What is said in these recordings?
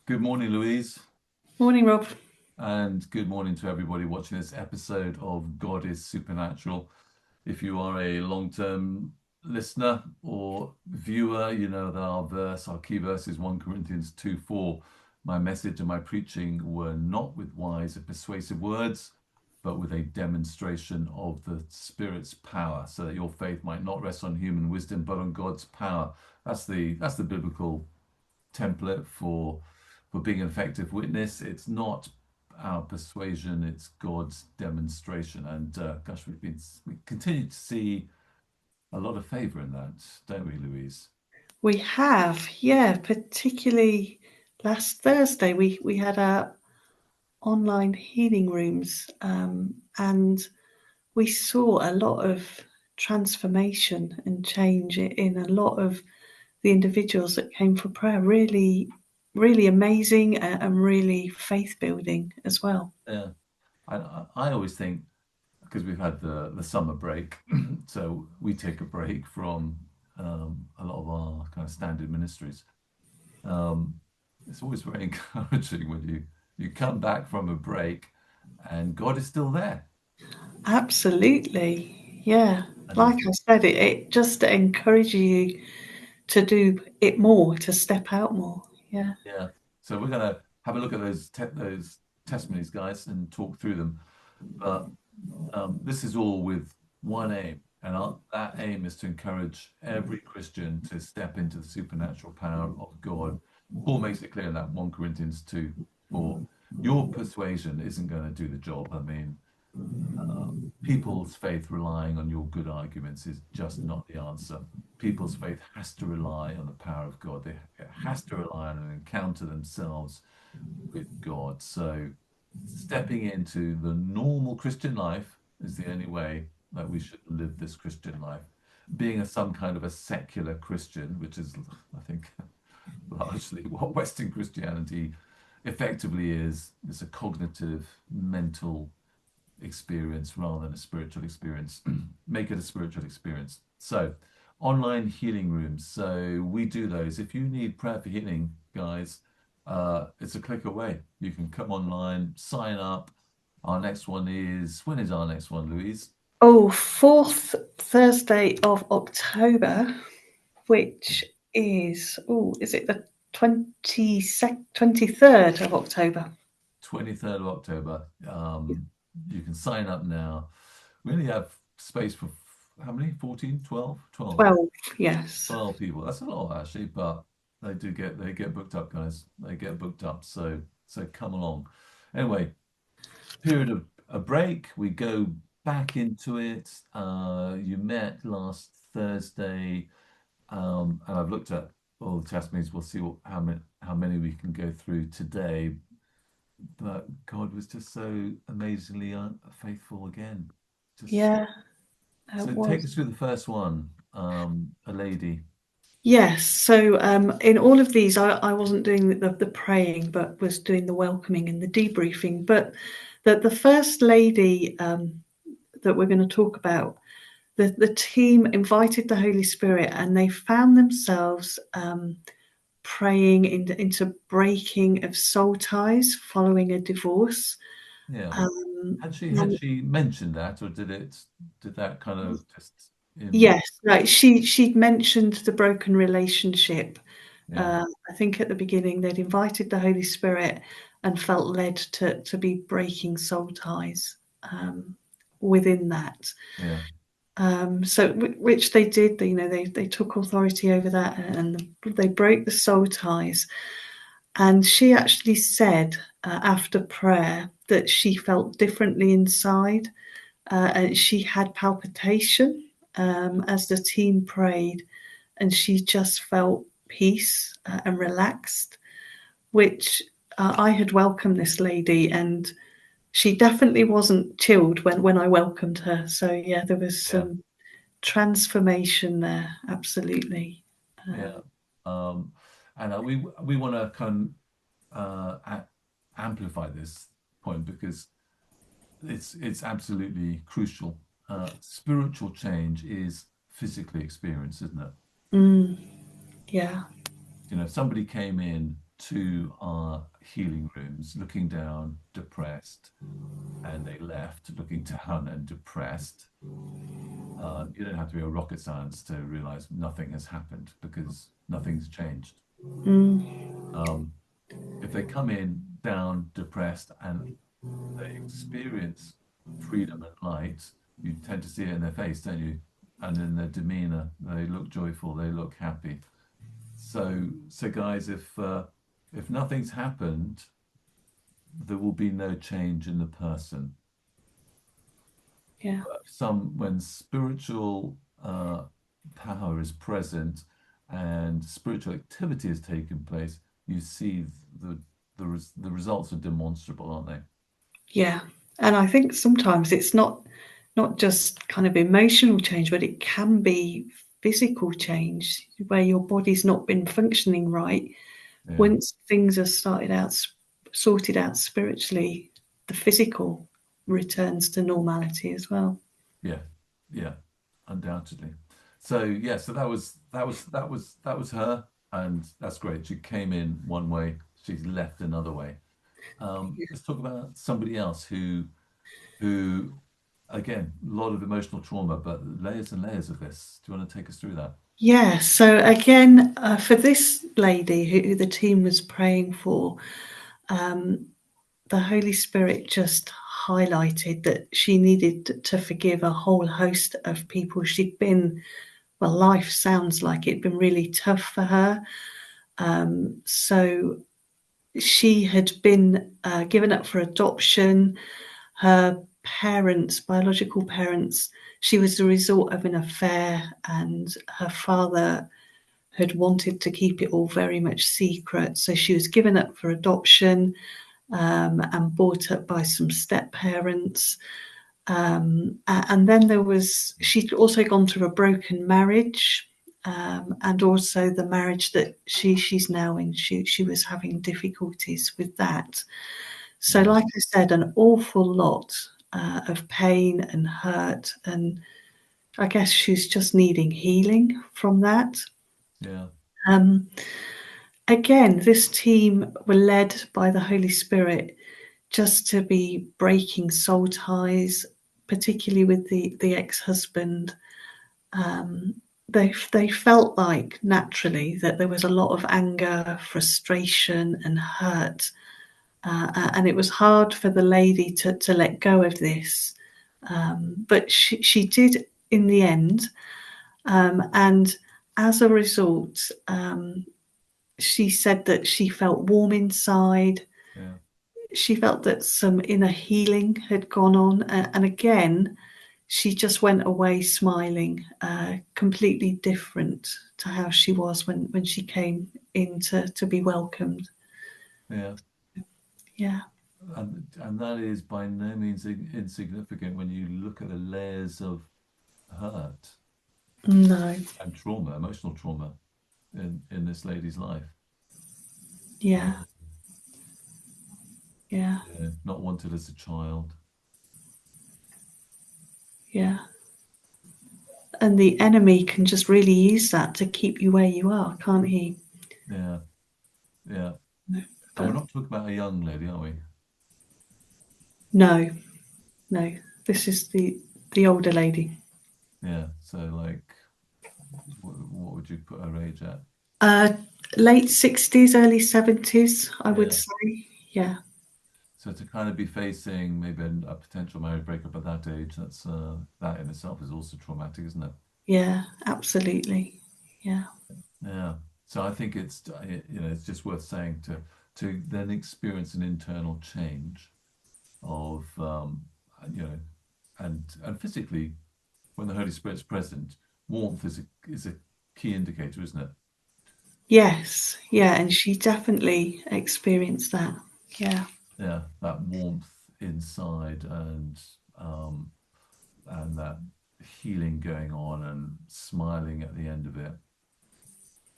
Good morning, Louise, Morning, Rob. and good morning to everybody watching this episode of God is Supernatural. If you are a long-term listener or viewer, you know that our key verse is 1 Corinthians 2:4. My message and my preaching were not with wise and persuasive words, but with a demonstration of the Spirit's power, so that your faith might not rest on human wisdom, but on God's power. That's the biblical template for being an effective witness. It's not our persuasion; it's God's demonstration. And gosh, we continue to see a lot of favour in that, don't we, Louise? We have, yeah, particularly last Thursday, we had our online healing rooms, and we saw a lot of transformation and change in a lot of the individuals that came for prayer. Really, really amazing and really faith building as well. Yeah, I always think because we've had the summer break, so we take a break from a lot of our kind of standard ministries. Um, it's always very encouraging when you come back from a break and God is still there. Absolutely, yeah. And Like he's I said, it just encourages you to do it more, to step out more. Yeah. Yeah. So we're gonna have a look at those testimonies, guys, and talk through them. But this is all with one aim, and that aim is to encourage every Christian to step into the supernatural power of God. Paul makes it clear in that 1 Corinthians 2:4. Your persuasion isn't going to do the job. I mean, people's faith relying on your good arguments is just not the answer. People's faith has to rely on the power of God. It has to rely on an encounter themselves with God. So, stepping into the normal Christian life is the only way that we should live this Christian life. Being some kind of a secular Christian, which is, I think, largely what Western Christianity effectively is, a cognitive, mental experience rather than a spiritual experience. Make it a spiritual experience. So, online healing rooms. So, we do those. If you need prayer for healing, guys, it's a click away. You can come online, sign up. Our next one is, when is our next one, Louise? Oh, fourth Thursday of October, which is it the 23rd of October? 23rd of October. You can sign up now. We only have space for how many? 14, 12, 12. 12, yes. 12 people. That's a lot actually, but they get booked up, guys. They get booked up. So come along. Anyway, period of a break. We go back into it. You met last Thursday, and I've looked at all the testimonies. We'll see how many we can go through today. But God was just so amazingly faithful again. Just Yeah, it so take was. us through the first one. A lady. Yes. So in all of these, I wasn't doing the praying, but was doing the welcoming and the debriefing. But the first lady that we're going to talk about, the team invited the Holy Spirit and they found themselves praying into breaking of soul ties following a divorce. Yeah. Um, Had she mentioned that, or did that kind of just in? yes, like she'd mentioned the broken relationship. Yeah, I think at the beginning they'd invited the Holy Spirit and felt led to be breaking soul ties within that. yeah, So which they did. They took authority over that and they broke the soul ties. And she actually said after prayer that she felt differently inside, and she had palpitation as the team prayed, and she just felt peace and relaxed, which I had welcomed this lady, and she definitely wasn't chilled when I welcomed her. So yeah, there was yeah, some transformation there, absolutely. yeah. Um, and we want to kind amplify this point because it's absolutely crucial. Spiritual change is physically experienced, isn't it? Mm, yeah, You know, if somebody came in to our healing rooms looking down, depressed, and they left looking down and depressed. You don't have to be a rocket science to realize nothing has happened because nothing's changed. If they come in down, depressed, and they experience freedom and light, you tend to see it in their face, don't you? And in their demeanor, they look joyful, they look happy. So guys, if nothing's happened, there will be no change in the person. Yeah. When spiritual power is present and spiritual activity has taken place, you see the results are demonstrable, aren't they? Yeah. And I think sometimes it's not just kind of emotional change, but it can be physical change where your body's not been functioning right. Yeah. Once things are sorted out spiritually, the physical returns to normality as well. Yeah, undoubtedly. So that was her, and that's great. She came in one way, she's left another way. Let's talk about somebody else who again, a lot of emotional trauma, but layers and layers of this. Do you want to take us through that? Yeah. So again, for this lady who the team was praying for, the Holy Spirit just highlighted that she needed to forgive a whole host of people. She'd been, well, life sounds like it'd been really tough for her. So she had been given up for adoption. Her parents, biological parents, she was the result of an affair, and her father had wanted to keep it all very much secret. So she was given up for adoption and brought up by some step parents. And then she'd also gone through a broken marriage, and also the marriage that she's now in. She was having difficulties with that. So, like I said, an awful lot of pain and hurt, and I guess she's just needing healing from that. Yeah. Again, this team were led by the Holy Spirit just to be breaking soul ties, particularly with the ex-husband. They felt like naturally that there was a lot of anger, frustration, and hurt, and it was hard for the lady to let go of this, but she did in the end, and as a result, she said that she felt warm inside. Yeah. She felt that some inner healing had gone on, and again, she just went away smiling, completely different to how she was when she came in to be welcomed. Yeah. Yeah. And that is by no means insignificant when you look at the layers of hurt No. and trauma, emotional trauma in this lady's life. Yeah. Yeah. Not wanted as a child. Yeah. And the enemy can just really use that to keep you where you are, can't he? Yeah. Yeah. No, And we're not talking about a young lady, are we? no. This is the older lady. Yeah. So, like, what would you put her age at? Late 60s, early 70s, I would Yeah. say. Yeah. So to kind of be facing maybe a potential marriage breakup at that age, that in itself is also traumatic, isn't it? Yeah, absolutely. Yeah. Yeah. So I think it's just worth saying to then experience an internal change of and physically when the Holy Spirit's present, warmth is a key indicator, isn't it? Yes. Yeah, and she definitely experienced that. Yeah. Yeah, that warmth inside and that healing going on and smiling at the end of it.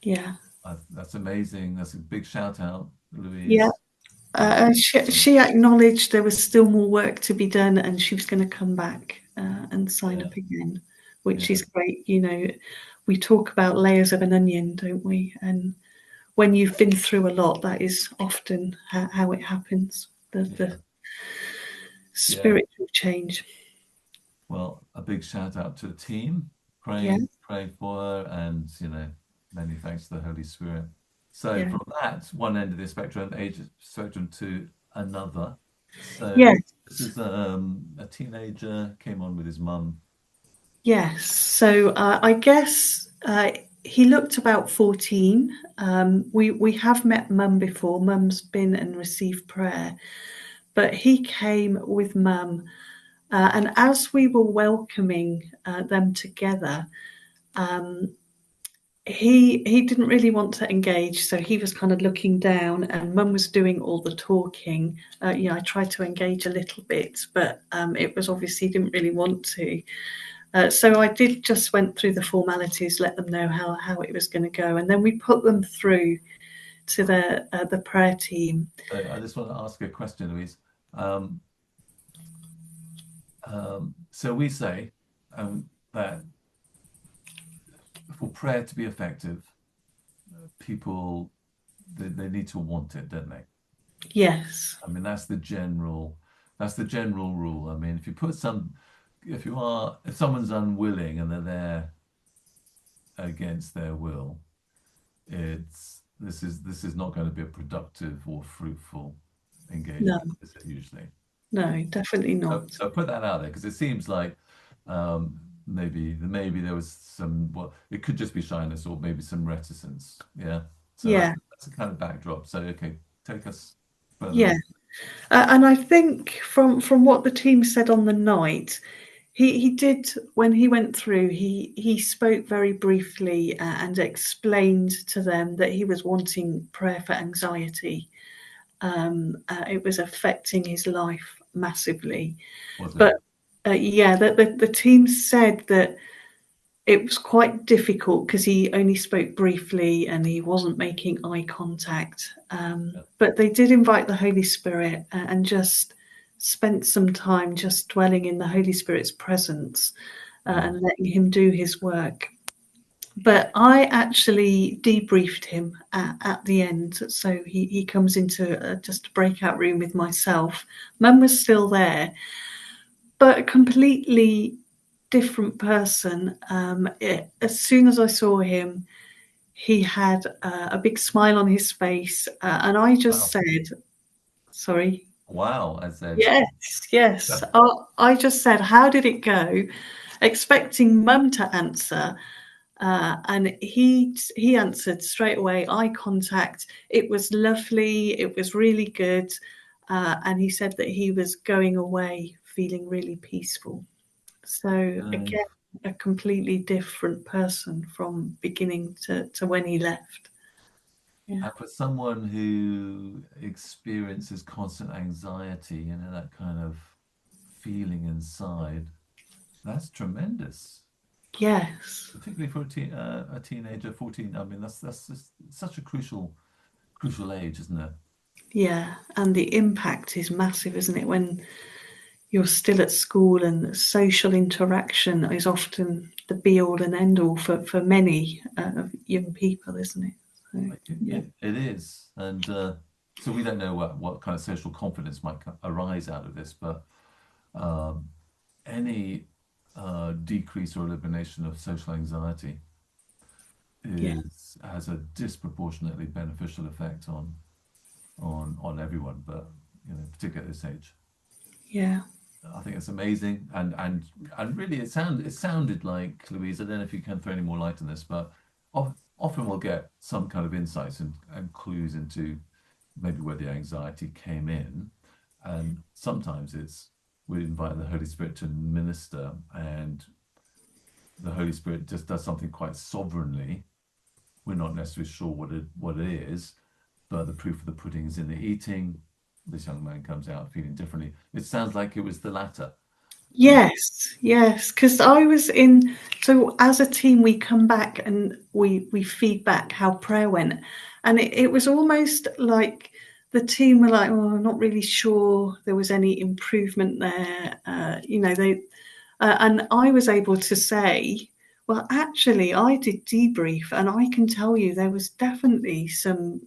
Yeah. That's amazing. That's a big shout out, Louise. Yeah. She acknowledged there was still more work to be done, and she was going to come back and sign up again, which is great. You know, we talk about layers of an onion, don't we? And when you've been through a lot, that is often how it happens. The spiritual change. Well, a big shout out to the team. Yeah. Pray for her, and many thanks to the Holy Spirit. So Yeah. from that one end of the spectrum, age spectrum, to another. So Yes. this is a teenager, came on with his mum. Yes. So I guess he looked about 14. We have met Mum before. Mum's been and received prayer, but he came with Mum. And as we were welcoming them together, he didn't really want to engage, so he was kind of looking down, and Mum was doing all the talking. I tried to engage a little bit, but it was obviously he didn't really want to. So I did just went through the formalities, let them know how it was going to go, and then we put them through to the prayer team. I just want to ask a question, Louise. So we say that for prayer to be effective, people they need to want it, don't they? Yes. I mean, that's the general rule. I mean, if someone's unwilling and they're there against their will, this is not going to be a productive or fruitful engagement, is it usually? No, definitely not. So put that out there, because it seems like maybe there was some, well, it could just be shyness or maybe some reticence. Yeah. So that's a kind of backdrop. So okay, take us further. Yeah. And I think from what the team said on the night, he did, when he went through, he spoke very briefly and explained to them that he was wanting prayer for anxiety. It was affecting his life massively. But the team said that it was quite difficult because he only spoke briefly and he wasn't making eye contact. But they did invite the Holy Spirit and just spent some time just dwelling in the Holy Spirit's presence and letting him do his work. But I actually debriefed him at the end. So he comes into just a breakout room with myself. Mum was still there, but a completely different person. As soon as I saw him, he had a big smile on his face. And I just said, sorry. Wow, I said. Yes. I just said, how did it go? Expecting Mum to answer. And he answered straight away, eye contact. It was lovely. It was really good. And he said that he was going away feeling really peaceful. So again, a completely different person from beginning to when he left. And for someone who experiences constant anxiety, that kind of feeling inside, that's tremendous. Yes. Particularly for a teenager, 14. I mean, that's just such a crucial age, isn't it? Yeah, and the impact is massive, isn't it? When you're still at school, and social interaction is often the be all and end all for many young people, isn't it? So, it is, and so we don't know what kind of social confidence might arise out of this, but any decrease or elimination of social anxiety has a disproportionately beneficial effect on everyone, but particularly at this age. Yeah. I think it's amazing, and really it sounded like, Louise, I don't know if you can throw any more light on this, but often we'll get some kind of insights and clues into maybe where the anxiety came in, and sometimes we invite the Holy Spirit to minister, and the Holy Spirit just does something quite sovereignly. We're not necessarily sure what it is, but the proof of the pudding is in the eating. This young man comes out feeling differently. It sounds like it was the latter. Yes, because I was so as a team, we come back and we feed back how prayer went, and it was almost like the team were like, "Oh, I'm not really sure there was any improvement there." They and I was able to say, Well, actually, I did debrief, and I can tell you there was definitely some,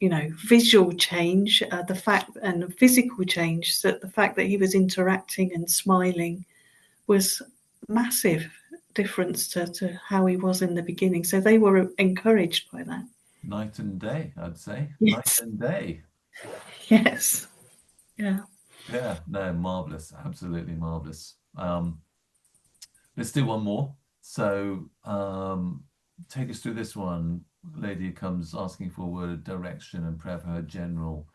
visual change, the fact and physical change, that the fact that he was interacting and smiling was massive difference to how he was in the beginning. So they were encouraged by that. Night and day, I'd say. Night Yes. and day. Yes. Yeah. Yeah, no, marvelous, absolutely marvelous. Let's do one more. So, take us through this one. Lady comes asking for a word of direction and prayer for her general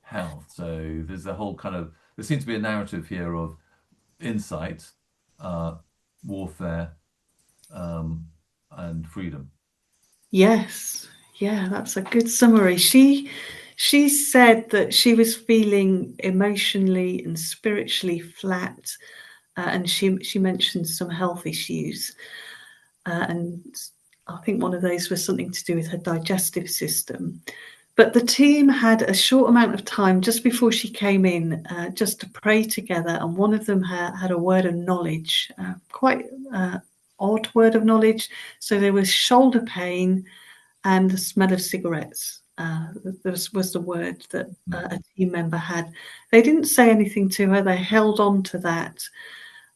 health. So there's a whole kind of, there seems to be a narrative here of insight, uh, warfare, and freedom. Yes. Yeah, that's a good summary. She said that she was feeling emotionally and spiritually flat, and she mentioned some health issues, and I think one of those was something to do with her digestive system. But the team had a short amount of time just before she came in, just to pray together, and one of them had a word of knowledge, quite odd word of knowledge. So there was shoulder pain and the smell of cigarettes. This was the word that a team member had. They didn't say anything to her. They held on to that.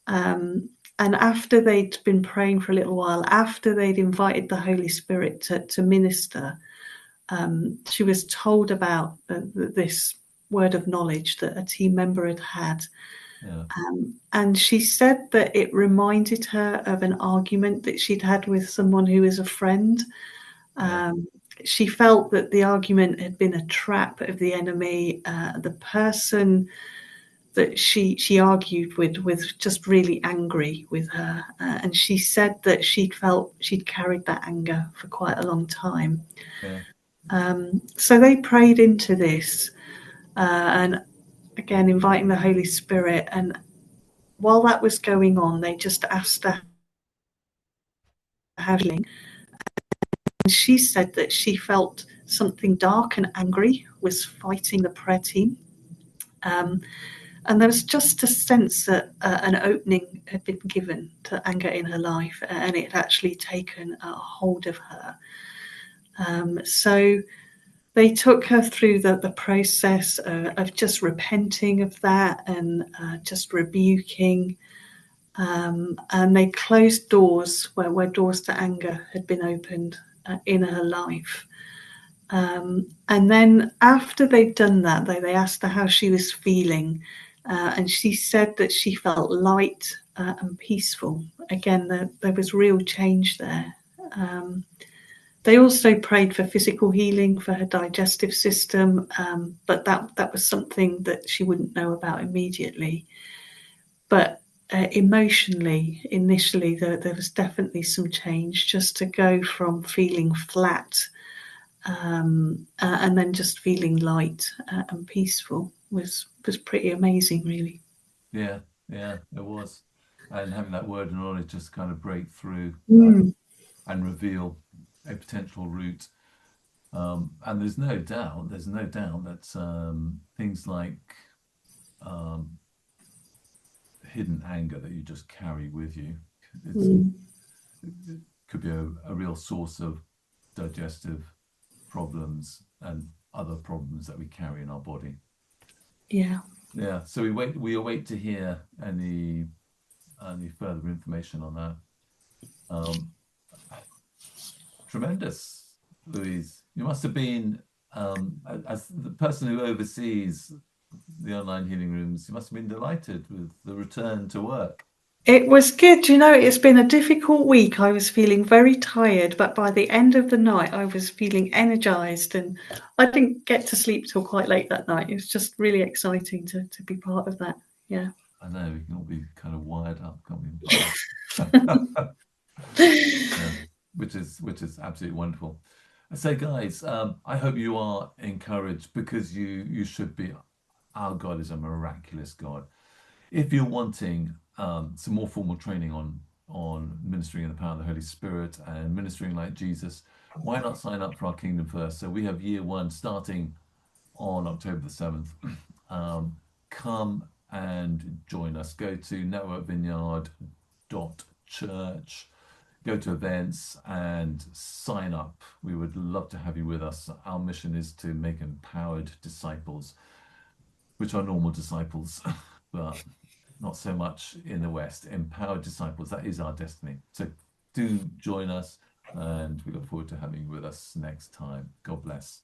And after they'd been praying for a little while, after they'd invited the Holy Spirit to minister, she was told about this word of knowledge that a team member had had. Yeah, And she said that it reminded her of an argument that she'd had with someone who is a friend. yeah, She felt that the argument had been a trap of the enemy. The person that she argued with was just really angry with her, and she said that she'd felt she'd carried that anger for quite a long time. yeah, So they prayed into this, and again inviting the Holy Spirit. And while that was going on, they just asked her how she was feeling. And she said that she felt something dark and angry was fighting the prayer team. And there was just a sense that an opening had been given to anger in her life, and it had actually taken a hold of her. So they took her through the process of just repenting of that and just rebuking. And they closed doors where doors to anger had been opened in her life. And then after they'd done that, they asked her how she was feeling. And she said that she felt light and peaceful. Again, there was real change there. They also prayed for physical healing for her digestive system, but that was something that she wouldn't know about immediately. But emotionally, initially, there was definitely some change, just to go from feeling flat and then just feeling light and peaceful was pretty amazing, really. yeah, yeah, it was. And having that word of knowledge just kind of break through, Mm. and reveal a potential route. And there's no doubt that things like um, hidden anger that you just carry with you, Mm. it could be a real source of digestive problems and other problems that we carry in our body. Yeah. Yeah, so we await to hear any further information on that. Um, Tremendous, Louise. You must have been, as the person who oversees the online healing rooms, you must have been delighted with the return to work. It was good. It's been a difficult week. I was feeling very tired, but by the end of the night, I was feeling energized, and I didn't get to sleep till quite late that night. It was just really exciting to be part of that. Yeah. I know we can all be kind of wired up, can't we? Yeah, which is absolutely wonderful. I say, guys, I hope you are encouraged because you should be. Our God is a miraculous God. If you're wanting some more formal training on ministering in the power of the Holy Spirit and ministering like Jesus, why not sign up for our Kingdom First? So we have year one starting on October the 7th. Come and join us. Go to networkvineyard.church. go to events and sign up. We would love to have you with us. Our mission is to make empowered disciples, which are normal disciples, but not so much in the West. Empowered disciples, that is our destiny. So do join us, and we look forward to having you with us next time. God bless.